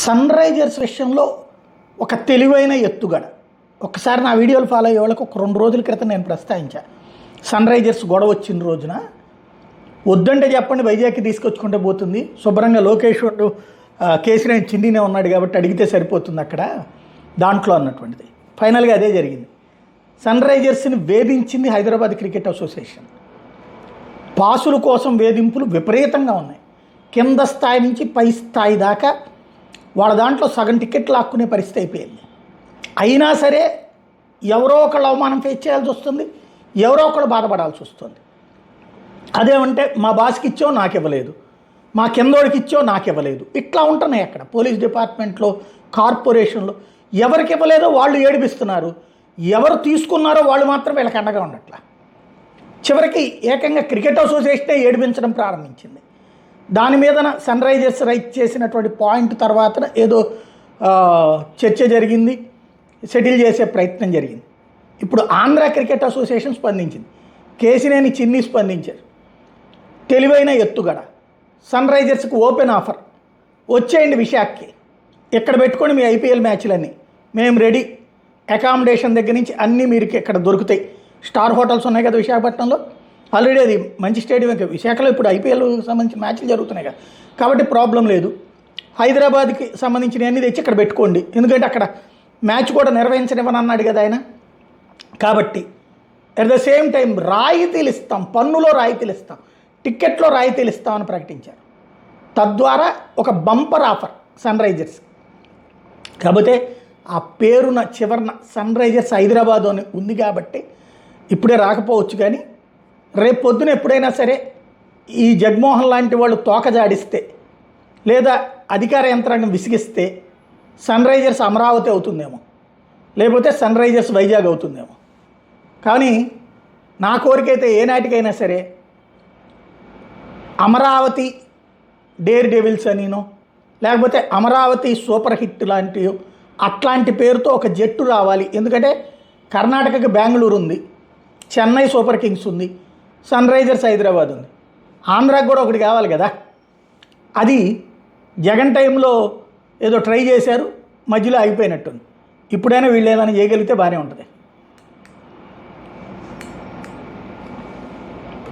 Sun Risers విషయంలో ఒక తెలివైన ఎత్తుగడ. ఒకసారి నా వీడియోలు ఫాలో అయ్యే వాళ్ళకి ఒక 2 రోజుల క్రితం నేను ప్రస్తావించా. సన్ రైజర్స్ గొడవ వచ్చిన రోజున వద్దంటే చెప్పండి, వైజాగ్కి తీసుకొచ్చుకుంటే పోతుంది, శుభ్రంగా లోకేష్ కేసీఆర్ చిన్నీనే ఉన్నాడు కాబట్టి అడిగితే సరిపోతుంది అక్కడ దాంట్లో అన్నటువంటిది. ఫైనల్గా అదే జరిగింది. సన్ రైజర్స్ని వేధించింది హైదరాబాద్ క్రికెట్ అసోసియేషన్. పాసుల కోసం వేధింపులు విపరీతంగా ఉన్నాయి. కింద స్థాయి నుంచి పై స్థాయి దాకా వాళ్ళ దాంట్లో సగం టికెట్లు లాక్కునే పరిస్థితి అయిపోయింది. అయినా సరే ఎవరో ఒకళ్ళు అవమానం ఫేస్ చేయాల్సి వస్తుంది, ఎవరో ఒకళ్ళు బాధపడాల్సి వస్తుంది. అదేమంటే మా బాస్కి ఇచ్చో నాకు ఇవ్వలేదు, మా కిందోడికి ఇచ్చో నాకు ఇవ్వలేదు, ఇట్లా ఉంటున్నాయి అక్కడ పోలీస్ డిపార్ట్మెంట్లో, కార్పొరేషన్లో. ఎవరికి ఇవ్వలేదో వాళ్ళు ఏడిపిస్తున్నారు, ఎవరు తీసుకున్నారో వాళ్ళు మాత్రం వీళ్ళకి అండగా ఉండట్లా. చివరికి ఏకంగా క్రికెట్ అసోసియేషనే ఏడిపించడం ప్రారంభించింది. దాని మీద సన్ రైజర్స్ రైట్ చేసినటువంటి పాయింట్ తర్వాత ఏదో చర్చ జరిగింది, సెటిల్ చేసే ప్రయత్నం జరిగింది. ఇప్పుడు ఆంధ్ర క్రికెట్ అసోసియేషన్ స్పందించింది, కేసినేని చిన్ని స్పందించారు. తెలివైన ఎత్తుగడ. సన్ రైజర్స్కి ఓపెన్ ఆఫర్, వచ్చేయండి విశాఖకి, ఇక్కడ పెట్టుకొని మీ ఐపీఎల్ మ్యాచ్లన్నీ మేము రెడీ, అకామిడేషన్ దగ్గర నుంచి అన్నీ మీరు ఇక్కడ దొరుకుతాయి. స్టార్ హోటల్స్ ఉన్నాయి కదా విశాఖపట్నంలో, ఆల్రెడీ అది మంచి స్టేడియం. విశాఖలో ఇప్పుడు ఐపీఎల్ సంబంధించిన మ్యాచ్లు జరుగుతున్నాయి కదా, కాబట్టి ప్రాబ్లం లేదు. హైదరాబాద్కి సంబంధించిన అన్ని తెచ్చి ఇక్కడ పెట్టుకోండి, ఎందుకంటే అక్కడ మ్యాచ్ కూడా నిర్వహించనివ్వని అన్నాడు కదా ఆయన. కాబట్టి అట్ ద సేమ్ టైం రాయితీలు ఇస్తాం, పన్నులో రాయితీలు ఇస్తాం, టిక్కెట్లో రాయితీలు ఇస్తామని ప్రకటించారు. తద్వారా ఒక బంపర్ ఆఫర్ సన్ రైజర్స్. కాకపోతే ఆ పేరున చివరన సన్ రైజర్స్ హైదరాబాద్ అని ఉంది కాబట్టి ఇప్పుడే రాకపోవచ్చు, కానీ రేపు పొద్దున ఎప్పుడైనా సరే ఈ జగన్మోహన్ లాంటి వాళ్ళు తోక జాడిస్తే లేదా అధికార యంత్రాంగం విసిగిస్తే సన్ రైజర్స్ అమరావతి అవుతుందేమో, లేకపోతే సన్ రైజర్స్ వైజాగ్ అవుతుందేమో. కానీ నా కోరికైతే ఏనాటికైనా సరే అమరావతి డేర్ డెవిల్స్ అనినో, లేకపోతే అమరావతి సూపర్ హిట్ లాంటివి అట్లాంటి పేరుతో ఒక జట్టు రావాలి. ఎందుకంటే కర్ణాటకకి బెంగళూరు ఉంది, చెన్నై సూపర్ కింగ్స్ ఉంది, సన్ రైజర్స్ హైదరాబాద్ ఉంది, ఆంధ్రాకి కూడా ఒకటి కావాలి కదా. అది జగన్ టైంలో ఏదో ట్రై చేశారు, మధ్యలో అయిపోయినట్టుంది. ఇప్పుడైనా వీళ్ళు ఏదైనా చేయగలిగితే బాగానే ఉంటుంది.